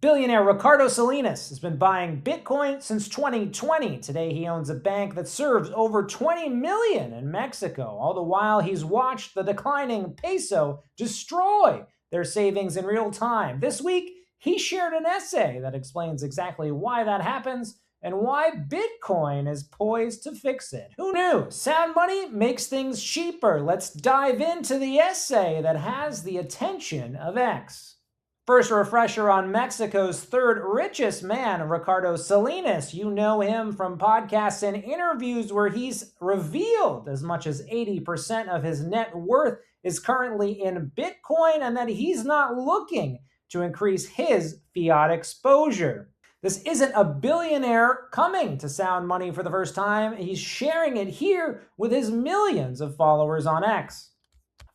Billionaire Ricardo Salinas has been buying Bitcoin since 2020. Today, he owns a bank that serves over 20 million in Mexico. All the while, he's watched the declining peso destroy their savings in real time. This week, he shared an essay that explains exactly why that happens and why Bitcoin is poised to fix it. Who knew? Sound money makes things cheaper. Let's dive into the essay that has the attention of X. First, a refresher on Mexico's third richest man, Ricardo Salinas. You know him from podcasts and interviews where he's revealed as much as 80% of his net worth is currently in Bitcoin and that he's not looking to increase his fiat exposure. This isn't a billionaire coming to Sound Money for the first time. He's sharing it here with his millions of followers on X.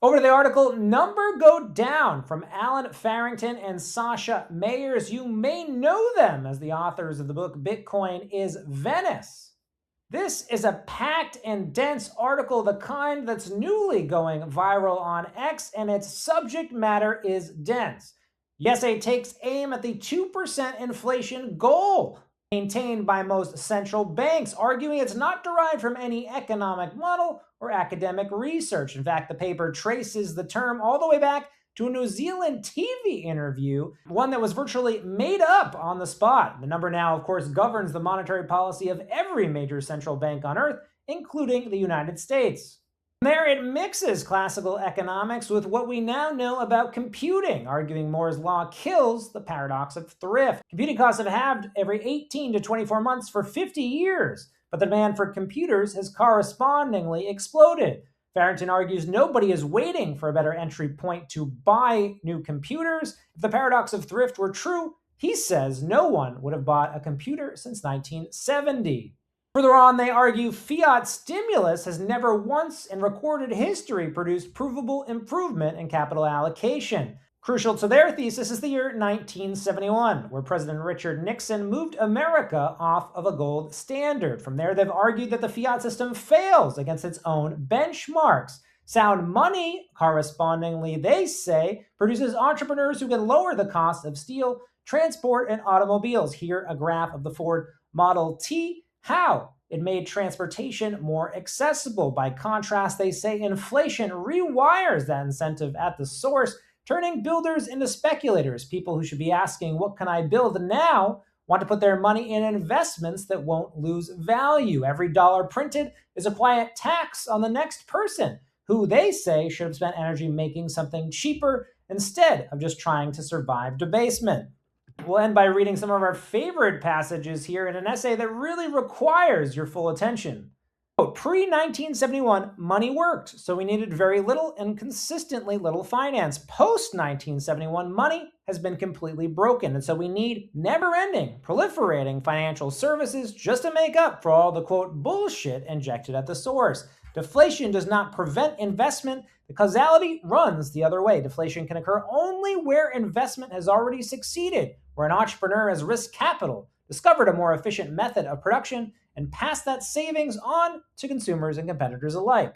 Over to the article, Number Go Down from Alan Farrington and Sasha Mayers. You may know them as the authors of the book Bitcoin is Venice. This is a packed and dense article, the kind that's newly going viral on X, and its subject matter is dense. Yes, it takes aim at the 2% inflation goal maintained by most central banks, arguing it's not derived from any economic model or academic research. In fact, the paper traces the term all the way back to a New Zealand TV interview, one that was virtually made up on the spot. The number now, of course, governs the monetary policy of every major central bank on Earth, including the United States. There it mixes classical economics with what we now know about computing, arguing Moore's law kills the paradox of thrift. Computing costs have halved every 18 to 24 months for 50 years, but the demand for computers has correspondingly exploded. Farrington argues nobody is waiting for a better entry point to buy new computers. If the paradox of thrift were true, he says no one would have bought a computer since 1970. Further on, they argue fiat stimulus has never once in recorded history produced provable improvement in capital allocation. Crucial to their thesis is the year 1971, where President Richard Nixon moved America off of a gold standard. From there, they've argued that the fiat system fails against its own benchmarks. Sound money, correspondingly, they say, produces entrepreneurs who can lower the cost of steel, transport, and automobiles. Here, a graph of the Ford Model T. How? It made transportation more accessible. By contrast, they say inflation rewires that incentive at the source, turning builders into speculators. People who should be asking, what can I build now, want to put their money in investments that won't lose value. Every dollar printed is a quiet tax on the next person, who they say should have spent energy making something cheaper instead of just trying to survive debasement. We'll end by reading some of our favorite passages here in an essay that really requires your full attention. Pre-1971, money worked, so we needed very little and consistently little finance. Post-1971, money has been completely broken, and so we need never-ending, proliferating financial services just to make up for all the, quote, bullshit injected at the source. Deflation does not prevent investment. The causality runs the other way. Deflation can occur only where investment has already succeeded, where an entrepreneur has risked capital, discovered a more efficient method of production, and passed that savings on to consumers and competitors alike.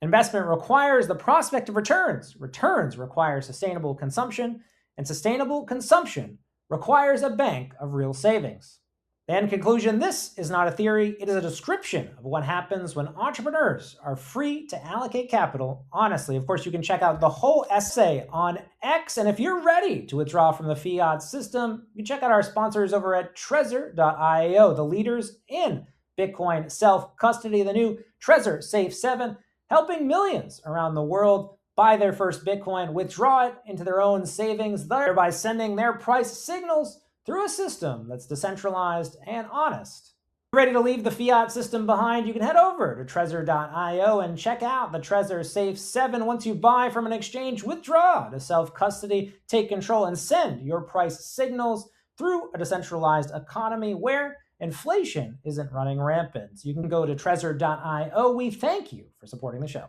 Investment requires the prospect of returns. Returns require sustainable consumption, and sustainable consumption requires a bank of real savings. In conclusion, this is not a theory, it is a description of what happens when entrepreneurs are free to allocate capital honestly. Of course, you can check out the whole essay on X, and if you're ready to withdraw from the fiat system, you can check out our sponsors over at Trezor.io, the leaders in Bitcoin self-custody, the new Trezor Safe 7, helping millions around the world buy their first Bitcoin, withdraw it into their own savings, thereby sending their price signals through a system that's decentralized and honest. Ready to leave the fiat system behind? You can head over to Trezor.io and check out the Trezor Safe 7. Once you buy from an exchange, withdraw to self-custody, take control, and send your price signals through a decentralized economy where inflation isn't running rampant. You can go to Trezor.io. We thank you for supporting the show.